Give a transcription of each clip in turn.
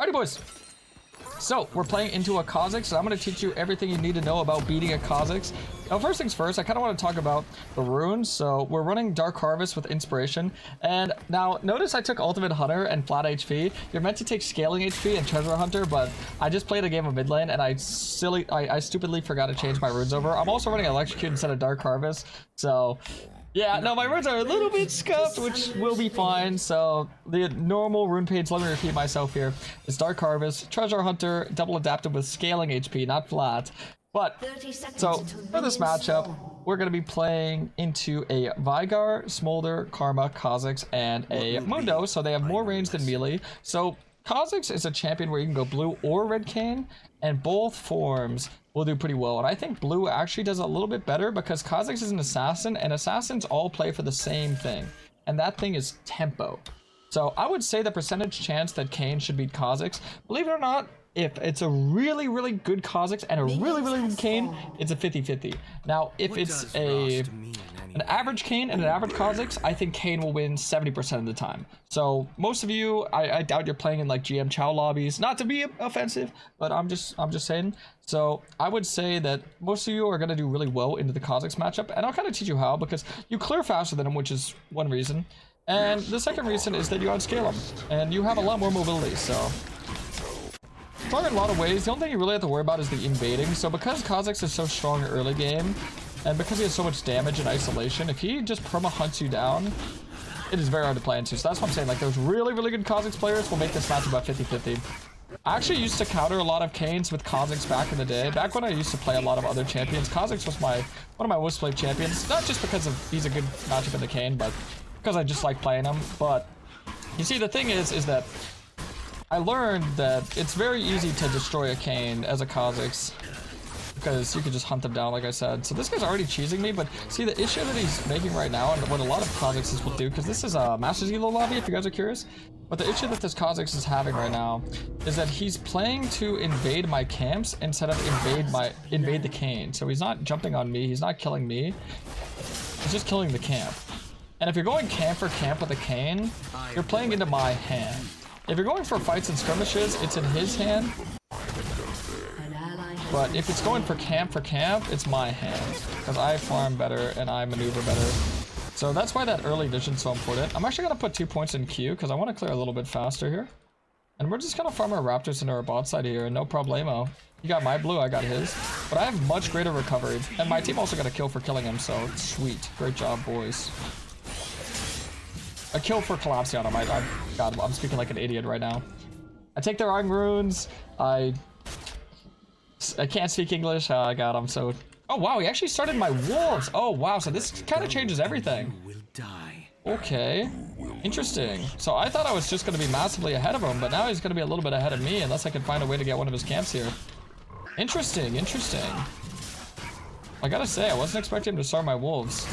Alrighty, boys. So, we're playing into a Kha'Zix, so I'm going to teach you everything you need to know about beating a Kha'Zix. Now, first things first, I kind of want to talk about the runes. So, we're running Dark Harvest with Inspiration. And now, notice I took Ultimate Hunter and Flat HP. You're meant to take Scaling HP and Treasure Hunter, but I just played a game of mid lane, and I stupidly forgot to change my runes over. I'm also running Electrocute instead of Dark Harvest, so... yeah, no, my runes are a little bit scuffed, which will be fine. So the normal rune page, let me repeat myself here, is Dark Harvest, Treasure Hunter, double adapted with Scaling HP, not flat. But, so, for this matchup, we're going to be playing into a Veigar, Smolder, Karma, Kha'Zix, and a Mundo, so they have more range than melee. So, Kha'Zix is a champion where you can go blue or red Kayn, and both forms will do pretty well. And I think blue actually does a little bit better because Kha'Zix is an assassin, and assassins all play for the same thing, and that thing is tempo. So I would say the percentage chance that Kayn should beat Kha'Zix, believe it or not, if it's a really, really good Kha'Zix and a really, really good Kayn, it's a 50-50. Now, if it's an average Kayn and an average Kha'Zix, I think Kayn will win 70% of the time. So most of you, I doubt you're playing in like GM Chow lobbies. Not to be offensive, but I'm just saying. So I would say that most of you are going to do really well into the Kha'Zix matchup, and I'll kind of teach you how, because you clear faster than them, which is one reason. And the second reason is that you outscale them, and you have a lot more mobility, so... strong in a lot of ways. The only thing you really have to worry about is the invading. So because Kha'Zix is so strong early game, and because he has so much damage in isolation, if he just perma-hunts you down, it is very hard to play into. So that's what I'm saying. Like, those really, really good Kha'Zix players will make this match about 50-50. I actually used to counter a lot of Kayns with Kha'Zix back in the day. Back when I used to play a lot of other champions, Kha'Zix was one of my most played champions. Not just because he's a good matchup in the Kayn, but because I just like playing him. But you see, the thing is that I learned that it's very easy to destroy a Kayn as a Kha'Zix, because you can just hunt them down, like I said. So this guy's already cheesing me, but see, the issue that he's making right now, and what a lot of Kha'Zixes will do, because this is a Masters Elo lobby, if you guys are curious, but the issue that this Kha'Zix is having right now is that he's playing to invade my camps instead of invade the Kayn. So he's not jumping on me, he's not killing me, he's just killing the camp. And if you're going camp for camp with a Kayn, you're playing into my hand. If you're going for fights and skirmishes, it's in his hand. But if it's going for camp, it's my hand. Because I farm better and I maneuver better. So that's why that early vision's so important. I'm actually going to put 2 points in Q because I want to clear a little bit faster here. And we're just going to farm our Raptors into our bot side here, no problemo. You got my blue, I got his. But I have much greater recovery. And my team also got a kill for killing him, so sweet. Great job, boys. A kill for collapsing on him. God, I'm speaking like an idiot right now. I take the wrong runes. I can't speak English. I got him. So, oh wow, he actually started my wolves. Oh wow, so this kind of changes everything. Okay, interesting. So I thought I was just going to be massively ahead of him, but now he's going to be a little bit ahead of me, unless I can find a way to get one of his camps here. Interesting, interesting. I gotta say, I wasn't expecting him to start my wolves.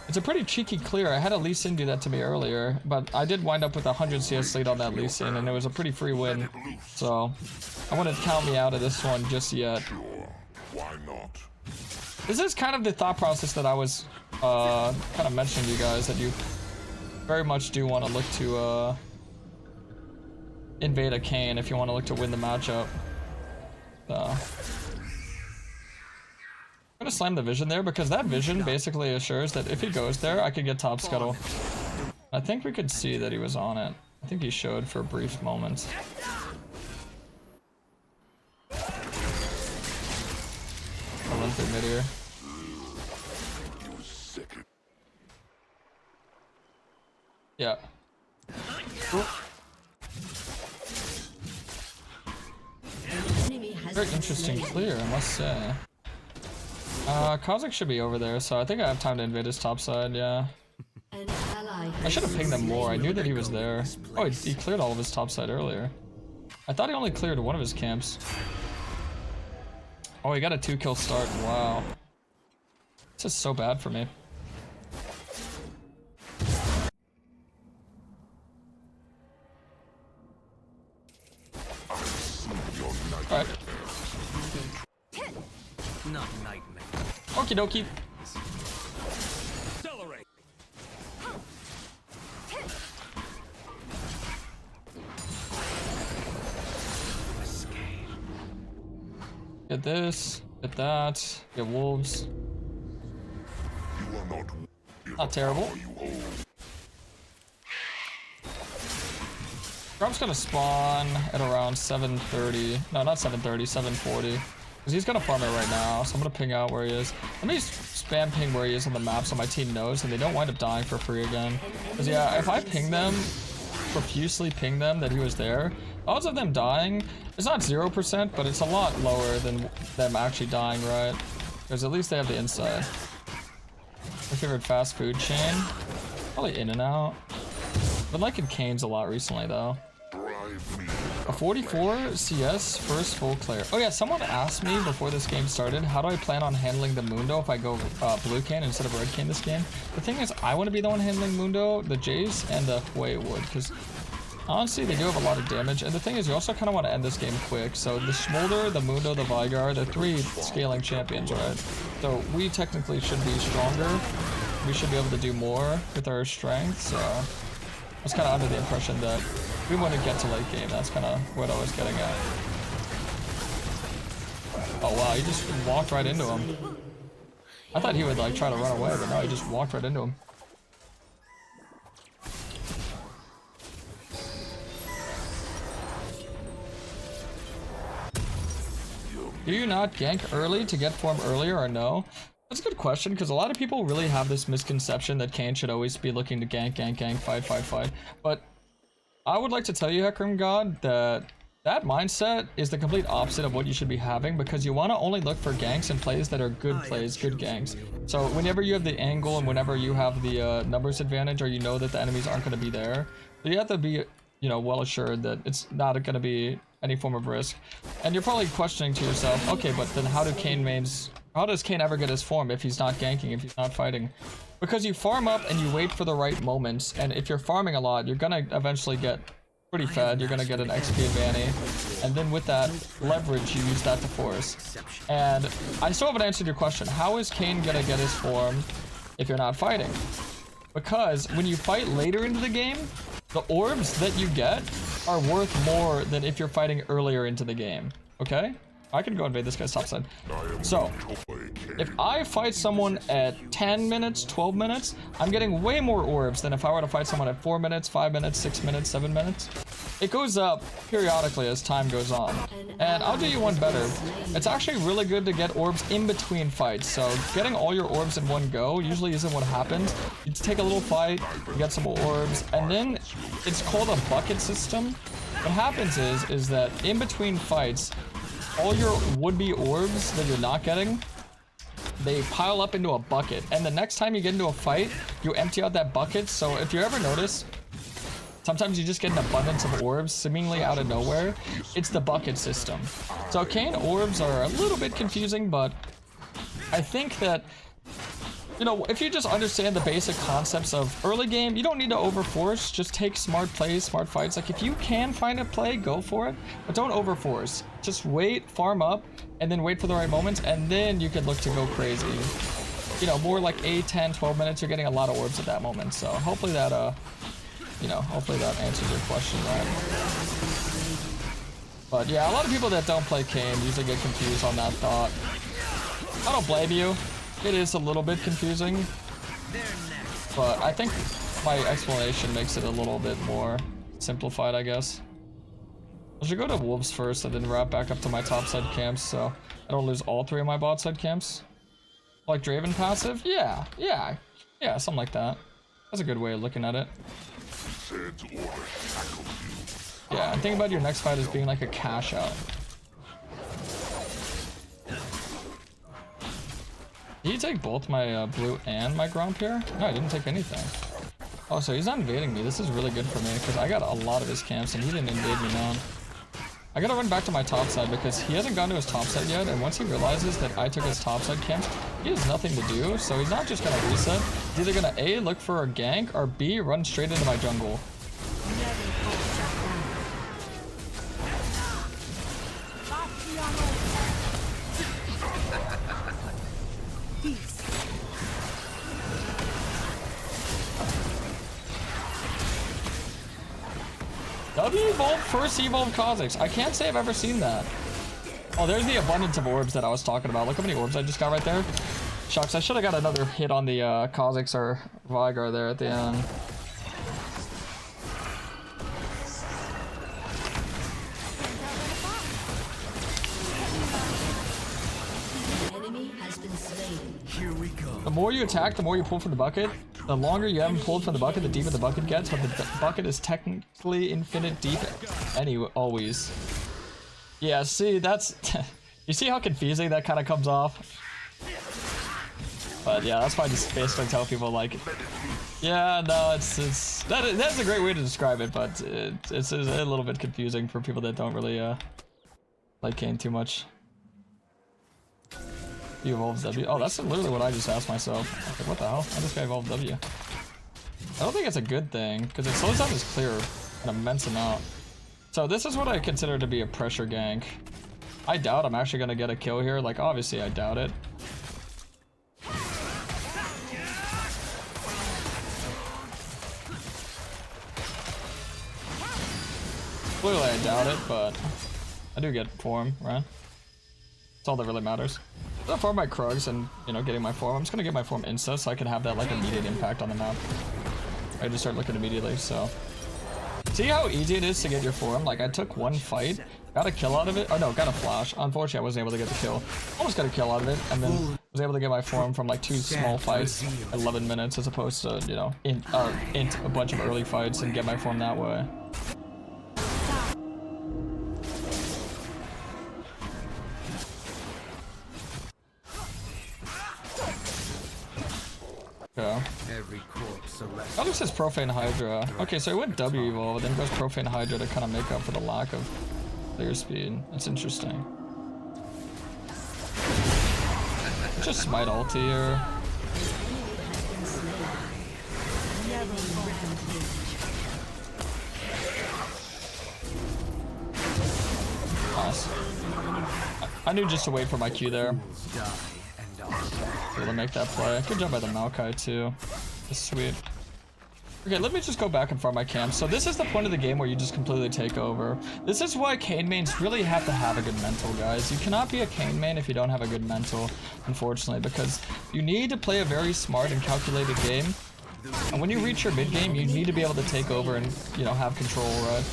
It's a pretty cheeky clear. I had a Lee Sin do that to me earlier, but I did wind up with a 100 CS lead on that Lee Sin, and it was a pretty free win. So I wouldn't count me out of this one just yet. Why not? This is kind of the thought process that I was kind of mentioning to you guys, that you very much do want to look to invade a Kayn if you want to look to win the matchup. I'm gonna slam the vision there because that vision basically assures that if he goes there, I could get top scuttle. I think we could see that he was on it. I think he showed for a brief moment. I'll run through mid here. Yeah. Very interesting clear, I must say. Kha'Zix should be over there, so I think I have time to invade his top side, yeah. I should have pinged him more, I knew that he was there. Oh, he cleared all of his top side earlier. I thought he only cleared one of his camps. Oh, he got a 2-kill start, wow. This is so bad for me. Alright. Okie dokie. Get this, get that, get wolves. You are Not terrible. Grump's gonna spawn at around 7:30. No, not 7:30, 7:40. Because he's gonna farm it right now, so I'm gonna ping out where he is. Let me spam ping where he is on the map so my team knows and they don't wind up dying for free again. Because yeah, if I ping them, profusely ping them that he was there, odds of them dying, it's not 0%, but it's a lot lower than them actually dying, right? Because at least they have the inside. My favorite fast food chain? Probably In-N-Out. Been liking Kayn's a lot recently though. A 44 CS first full clear. Oh yeah, someone asked me before this game started, how do I plan on handling the Mundo if I go blue Kayn instead of red Kayn this game? The thing is, I want to be the one handling Mundo, the Jace, and the Hui would, because honestly, they do have a lot of damage. And the thing is, you also kind of want to end this game quick. So the Smolder, the Mundo, the Veigar, they're 3 scaling champions, right? So we technically should be stronger. We should be able to do more with our strength. So I was kind of under the impression that we wouldn't get to late game. That's kind of what I was getting at. Oh wow, he just walked right into him. I thought he would like try to run away, but no, he just walked right into him. Do you not gank early to get form earlier or no? That's a good question, because a lot of people really have this misconception that Kayn should always be looking to gank, fight. But I would like to tell you, Hecarim God, that that mindset is the complete opposite of what you should be having, because you want to only look for ganks and plays that are good plays, good ganks. So whenever you have the angle and whenever you have the numbers advantage, or you know that the enemies aren't going to be there, so you have to be, you know, well assured that it's not going to be any form of risk. And you're probably questioning to yourself, okay, but then how does Kayn ever get his form if he's not ganking, if he's not fighting? Because you farm up and you wait for the right moments, and if you're farming a lot, you're gonna eventually get pretty fed, you're gonna get an XP advantage, and then with that leverage, you use that to force. And I still haven't answered your question. How is Kayn gonna get his form if you're not fighting? Because when you fight later into the game, the orbs that you get are worth more than if you're fighting earlier into the game, okay? I can go invade this guy's topside. So, if I fight someone at 10 minutes, 12 minutes, I'm getting way more orbs than if I were to fight someone at 4 minutes, 5 minutes, 6 minutes, 7 minutes. It goes up periodically as time goes on. And I'll do you one better. It's actually really good to get orbs in between fights. So getting all your orbs in one go usually isn't what happens. You just take a little fight, you get some orbs, and then it's called a bucket system. What happens is that in between fights, all your would-be orbs that you're not getting, they pile up into a bucket, and the next time you get into a fight, you empty out that bucket. So if you ever notice, sometimes you just get an abundance of orbs seemingly out of nowhere. It's the bucket system. So Kayn orbs are a little bit confusing, but I think that, you know, if you just understand the basic concepts of early game, you don't need to overforce. Just take smart plays, smart fights. Like if you can find a play, go for it, but don't overforce. Just wait, farm up, and then wait for the right moments, and then you can look to go crazy. You know, more like 8, 10, 12 minutes, you're getting a lot of orbs at that moment. So hopefully that, you know, hopefully that answers your question, right? But yeah, a lot of people that don't play Kayn usually get confused on that thought. I don't blame you. It is a little bit confusing, but I think my explanation makes it a little bit more simplified, I guess. I should go to wolves first and then wrap back up to my topside camps so I don't lose all 3 of my bot side camps. Like Draven passive? Yeah, something like that. That's a good way of looking at it. Yeah, and think about your next fight as being like a cash out. Did he take both my blue and my Gromp here? No, I didn't take anything. Oh, so he's not invading me. This is really good for me because I got a lot of his camps and he didn't invade me now. I gotta run back to my top side because he hasn't gone to his top side yet, and once he realizes that I took his top side camps, he has nothing to do, so he's not just gonna reset. He's either gonna A, look for a gank, or B, run straight into my jungle. W evolved first evolved Kha'Zix. I can't say I've ever seen that. Oh, there's the abundance of orbs that I was talking about. Look how many orbs I just got right there. Shucks, I should have got another hit on the Kha'Zix or Vigar there at the end. The more you attack, the more you pull from the bucket. The longer you haven't pulled from the bucket, the deeper the bucket gets, but the bucket is technically infinite deep always. Yeah, see, that's... you see how confusing that kind of comes off? But yeah, that's why I just basically tell people, like... Yeah, no, that's a great way to describe it, but it's a little bit confusing for people that don't really, like Kayn too much. He evolves W. Oh, that's literally what I just asked myself. I was like, what the hell? How this guy evolved W? I don't think it's a good thing, because it slows down his clear an immense amount. So this is what I consider to be a pressure gank. I doubt I'm actually going to get a kill here. Like, obviously I doubt it. Clearly I doubt it, but I do get form, right? That's all that really matters. I'm gonna farm my Krugs and, you know, getting my form. I'm just gonna get my form insta so I can have that, like, immediate impact on the map. I just start looking immediately, so. See how easy it is to get your form? Like, I took one fight, got a kill out of it. Oh no, got a flash. Unfortunately, I wasn't able to get the kill. Almost got a kill out of it, and then was able to get my form from, like, 2 small fights, 11 minutes, as opposed to, you know, int a bunch of early fights and get my form that way. Yeah. Oh, this is Profane Hydra. Okay, so he went W evolve, then goes Profane Hydra to kind of make up for the lack of clear speed. That's interesting. Just smite ulti here. Nice. I knew just to wait for my Q there. Able to make that play. Good job by the Maokai too. That's sweet. Okay, let me just go back and farm my camp. So this is the point of the game where you just completely take over. This is why Kayn mains really have to have a good mental, guys. You cannot be a Kayn main if you don't have a good mental, unfortunately, because you need to play a very smart and calculated game. And when you reach your mid game, you need to be able to take over and, you know, have control, right?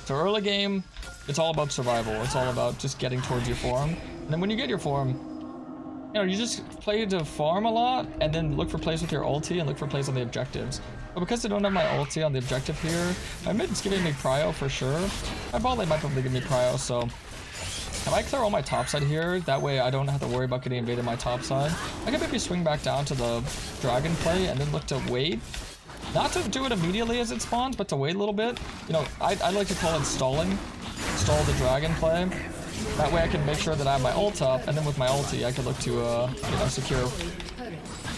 So early game, it's all about survival. It's all about just getting towards your form. And then when you get your form, you know, you just play to farm a lot, and then look for plays with your ulti, and look for plays on the objectives. But because I don't have my ulti on the objective here, my mid's giving me prio for sure. My bot lane might probably give me prio, so if I clear all my top side here, that way I don't have to worry about getting invaded my top side. I can maybe swing back down to the dragon play, and then look to wait. Not to do it immediately as it spawns, but to wait a little bit. You know, I like to call it stalling. Stall the dragon play. That way I can make sure that I have my ult up, and then with my ulti I can look to, you know, secure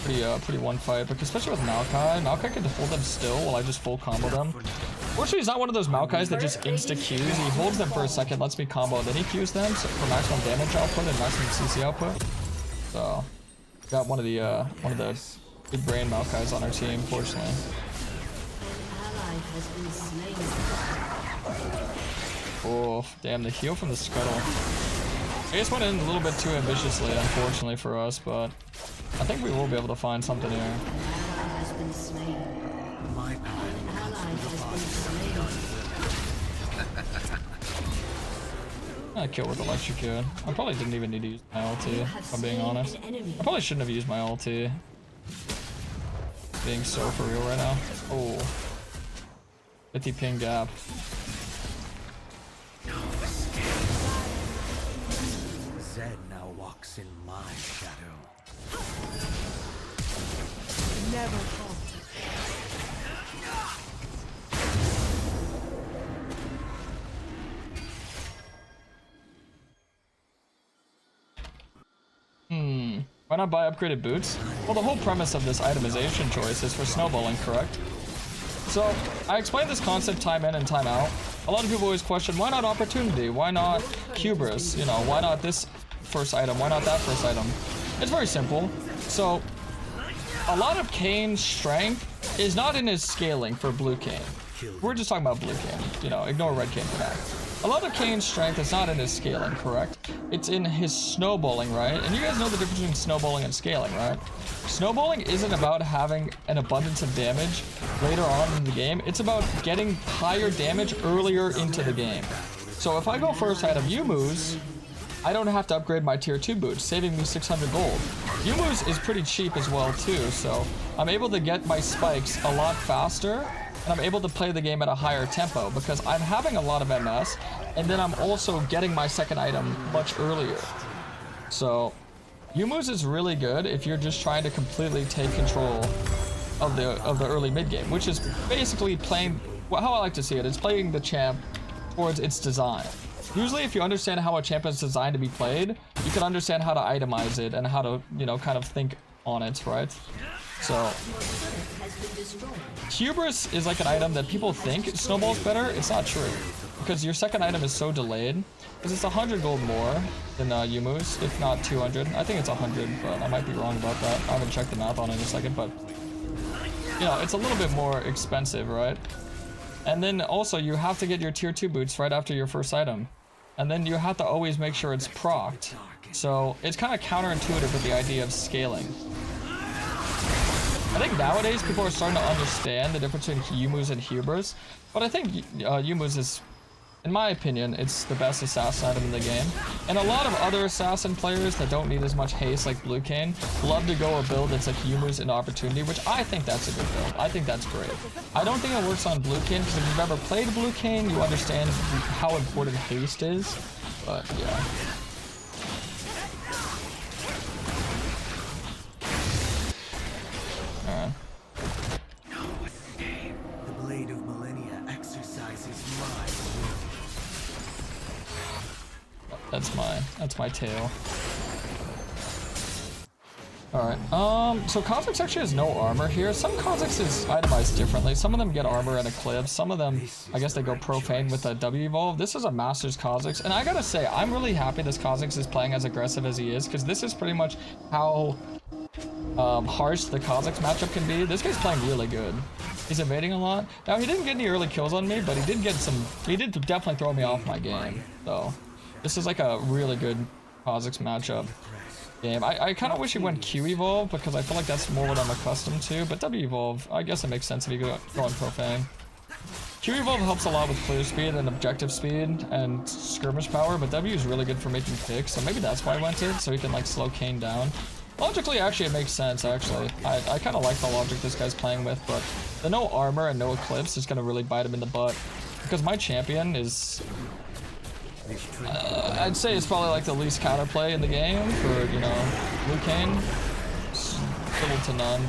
pretty one fight. Because especially with Maokai can hold them still while I just full combo them. Fortunately, he's not one of those Maokais that just insta-Qs. He holds them for a second, lets me combo, and then he Qs them for maximum damage output and maximum CC output. So, got one of the big brain Maokais on our team, fortunately. Oh, damn, the heal from the scuttle. I just went in a little bit too ambitiously, unfortunately for us, but I think we will be able to find something here. I killed with electrocute. I probably didn't even need to use my ulti, if I'm being honest. I probably shouldn't have used my ulti. Being so for real right now. Oh. 50 ping gap. Zed now walks in my shadow. Never falter. Why not buy upgraded boots? Well, the whole premise of this itemization choice is for snowballing, correct? So, I explained this concept time in and time out. A lot of people always question, why not opportunity? Why not hubris? You know, why not this first item? Why not that first item? It's very simple. So, a lot of Kayn's strength is not in his scaling for blue Kayn. We're just talking about blue Kayn. You know, ignore red Kayn for that. a lot of Kayn's strength is not in his scaling, correct? It's in his snowballing, right? And you guys know the difference between snowballing and scaling, right? Snowballing isn't about having an abundance of damage later on in the game. It's about getting higher damage earlier into the game. So if I go first item Yumu's, I don't have to upgrade my tier 2 boots, saving me 600 gold. Yumu's is pretty cheap as well too, so I'm able to get my spikes a lot faster, and I'm able to play the game at a higher tempo because I'm having a lot of MS, and then I'm also getting my second item much earlier. So Yumu's is really good if you're just trying to completely take control of the early mid game, which is basically playing, well, how I like to see it, it's playing the champ towards its design. Usually if you understand how a champ is designed to be played, you can understand how to itemize it and how to, you know, kind of think on it, right? So Hubris is like an item that people think snowballs better. It's not true, because your second item is so delayed, because it's 100 gold more than Yumu's, if not 200. I think it's 100, but I might be wrong about that. I haven't checked the math on it in a second, but you know, it's a little bit more expensive, right? And then also you have to get your tier 2 boots right after your first item. And then you have to always make sure it's procced. So it's kind of counterintuitive with the idea of scaling. I think nowadays people are starting to understand the difference between Yumu's and Hubris. But I think Yumu's is, in my opinion, it's the best assassin item in the game. And a lot of other assassin players that don't need as much haste like Blue Kayn love to go a build that's like Yumu's and Opportunity, which I think that's a good build. I think that's great. I don't think it works on Blue Kayn, because if you've ever played Blue Kayn, you understand how important haste is. But yeah. Alright. The blade of millennia exercises my That's my tail. Alright, so Kha'Zix actually has no armor here. Some Kha'Zix is itemized differently. Some of them get armor and Eclipse. Some of them, I guess they go profane with a W evolve. This is a Master's Kha'Zix, and I gotta say, I'm really happy this Kha'Zix is playing as aggressive as he is, because this is pretty much how harsh the Kha'Zix matchup can be. This guy's playing really good. He's evading a lot. Now, he didn't get any early kills on me, but he did definitely throw me off my game, so this is like a really good Kha'Zix matchup game. I kind of wish he went Q evolve, because I feel like that's more what I'm accustomed to, but W evolve, I guess it makes sense if you go on profane. Q evolve helps a lot with clear speed and objective speed and skirmish power, but W is really good for making picks, so maybe that's why I went it, so he can like slow Kayn down. Logically, actually, it makes sense, actually. I kind of like the logic this guy's playing with, but the no armor and no eclipse is going to really bite him in the butt, because my champion is, I'd say it's probably like the least counterplay in the game for, you know, Blue Kayn. Little to none.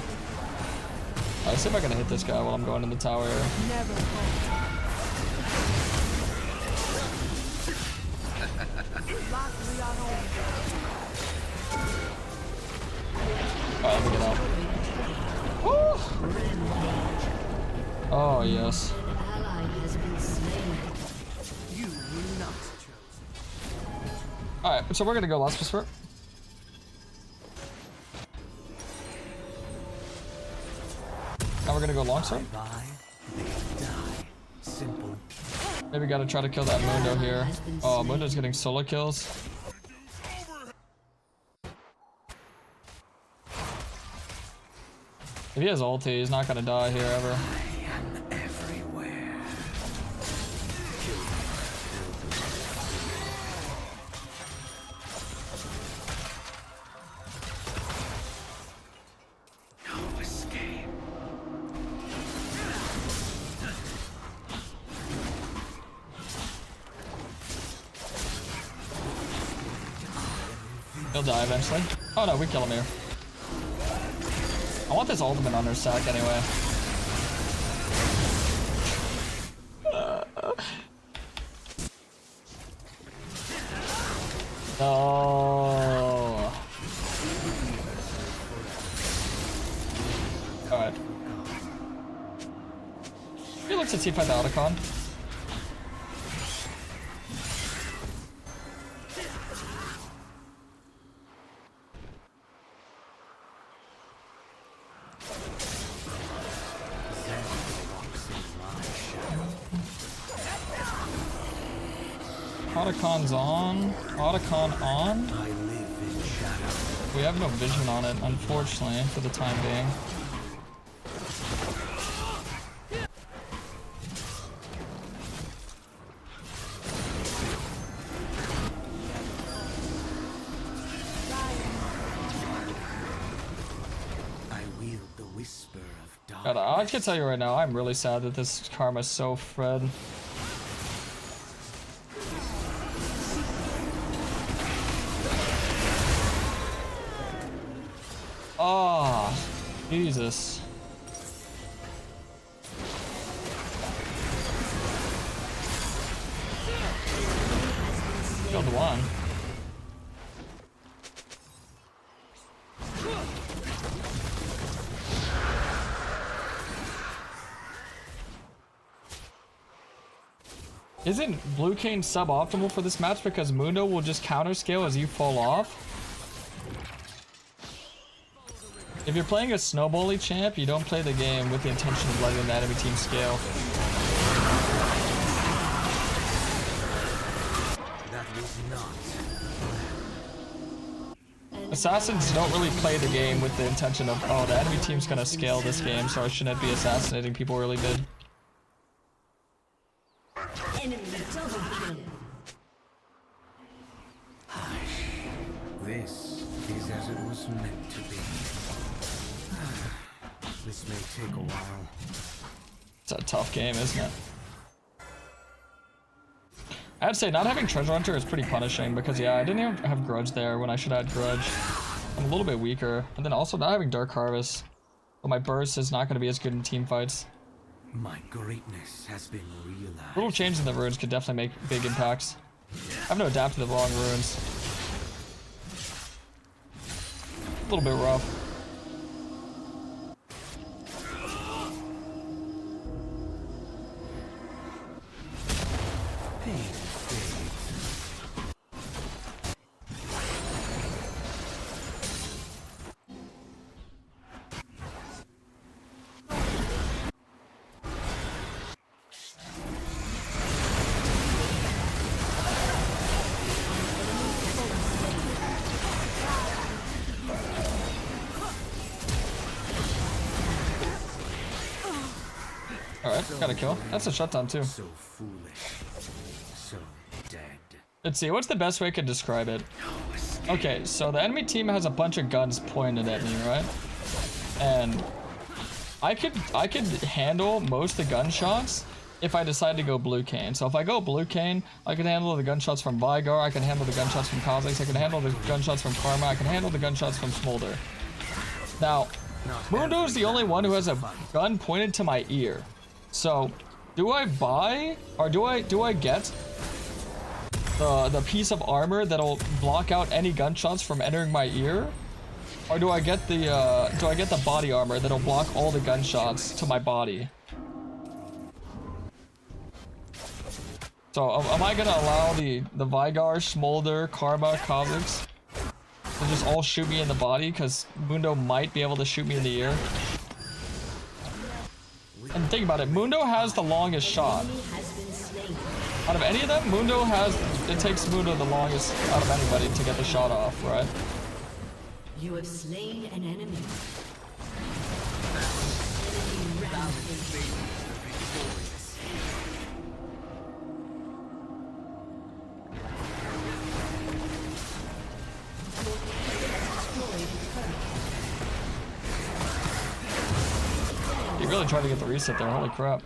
Let's see if I can hit this guy while I'm going in the tower here. Alright, let me get out. Woo! Oh, yes. Alright, so we're gonna go last whisper. Now we're gonna go longsword. Maybe gotta try to kill that Mundo here. Oh, Mundo's getting solo kills. If he has ulti, he's not gonna die here ever. He'll die eventually. Oh no, we kill him here. I want this ultimate on her sack anyway. No. Alright. He looks at T5 Autocon. Autocon's on. Autocon on. I live in shadow. We have no vision on it, unfortunately, for the time being. I wield the whisper of dark. God, I can tell you right now, I'm really sad that this karma's so Fred. Oh, Jesus. Killed the one. Isn't Blue Kayn suboptimal for this match because Mundo will just counter scale as you fall off? If you're playing a snowbally champ, you don't play the game with the intention of letting the enemy team scale. That was not. Assassins don't really play the game with the intention of, oh, the enemy team's gonna scale this game, so I shouldn't be assassinating people really good. Enemy double kill. This is as it was meant to be. This may take a while. It's a tough game, isn't it? I'd say not having Treasure Hunter is pretty punishing because, yeah, I didn't even have Grudge there when I should have had Grudge. I'm a little bit weaker. And then also not having Dark Harvest. But my burst is not going to be as good in team fights. My greatness has been realized. Little changes in the runes could definitely make big impacts. I have to adapt to the wrong runes. A little bit rough. Alright, got a kill. That's a shutdown too. So foolish. So dead. Let's see, what's the best way I could describe it? Okay, so the enemy team has a bunch of guns pointed at me, right? And I could handle most of the gunshots if I decide to go Blue Kayn. So if I go Blue Kayn, I can handle the gunshots from Vigar, I can handle the gunshots from Kha'Zix, I can handle the gunshots from Karma, I can handle the gunshots from Smolder. Now, Mundo is the only one who has a gun pointed to my ear. So, do I buy or do I get the piece of armor that'll block out any gunshots from entering my ear, or do I get the body armor that'll block all the gunshots to my body? So, am I gonna allow the Vigar, Smolder, Karma, Kha'Zix to just all shoot me in the body because Mundo might be able to shoot me in the ear? And think about it, Mundo has the longest shot. Out of any of them, it takes Mundo the longest out of anybody to get the shot off, right? You have slain an enemy. He really tried to get the reset there, holy crap.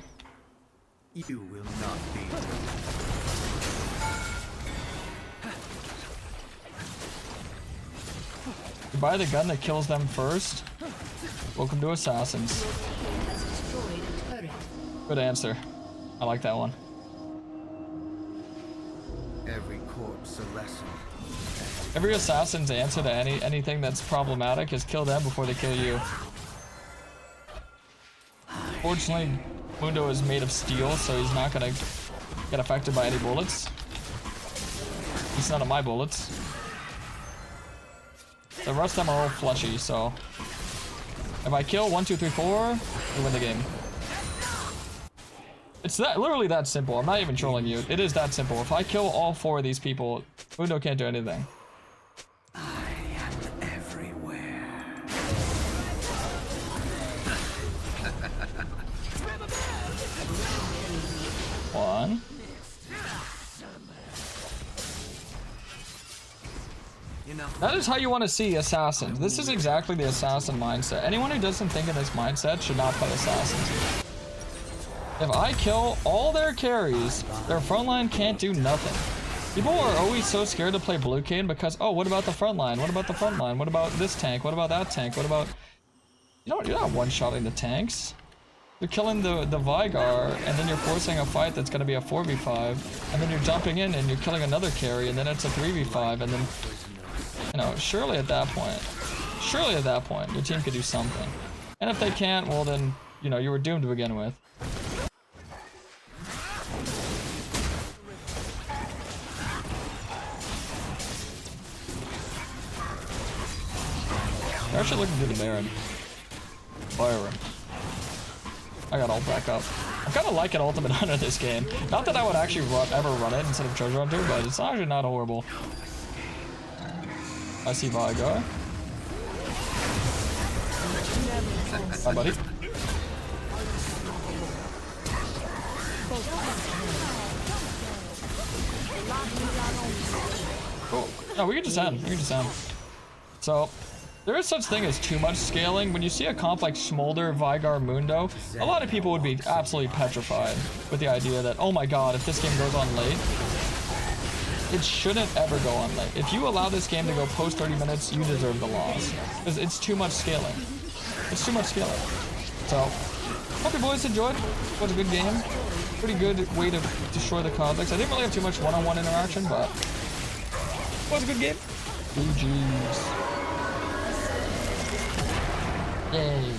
You will not be. You buy the gun that kills them first. Welcome to Assassins. Good answer. I like that one. Every corpse a lesson. Every Assassin's answer to anything that's problematic is kill them before they kill you. Fortunately, Mundo is made of steel, so he's not gonna get affected by any bullets. He's none of my bullets. The rest of them are all fleshy, so if I kill 1, 2, 3, 4, we win the game. It's that literally that simple. I'm not even trolling you. It is that simple. If I kill all 4 of these people, Mundo can't do anything. I am everywhere. One. You know, That is how you want to see assassins. This is exactly the assassin mindset. Anyone who doesn't think in this mindset should not play assassins. If I kill all their carries, their frontline can't do nothing. People are always so scared to play blue Kayn because, oh, what about the frontline? What about the frontline? What about this tank? What about that tank? What about... you're not one-shotting the tanks. You're killing the Vigar, and then you're forcing a fight that's going to be a 4v5, and then you're jumping in and you're killing another carry, and then it's a 3v5, and then... you know, surely at that point, your team could do something. And if they can't, well then, you know, you were doomed to begin with. They're actually looking through the Baron. Fire him. I got ult back up. I'm kind of liking Ultimate Hunter this game. Not that I would actually ever run it instead of Treasure Hunter, but it's actually not horrible. I see Vigar. Hi, buddy. Cool. No, we can just end. We can just end. So, there is such thing as too much scaling. When you see a comp like Smolder, Vigar, Mundo, a lot of people would be absolutely petrified with the idea that, oh my god, if this game goes on late, it shouldn't ever go on late. If you allow this game to go post 30 minutes, you deserve the loss. Because it's too much scaling. It's too much scaling. So, hope you boys enjoyed. It was a good game. Pretty good way to destroy the Kha'Zix. I didn't really have too much one-on-one interaction, but it was a good game. GG's. Yay.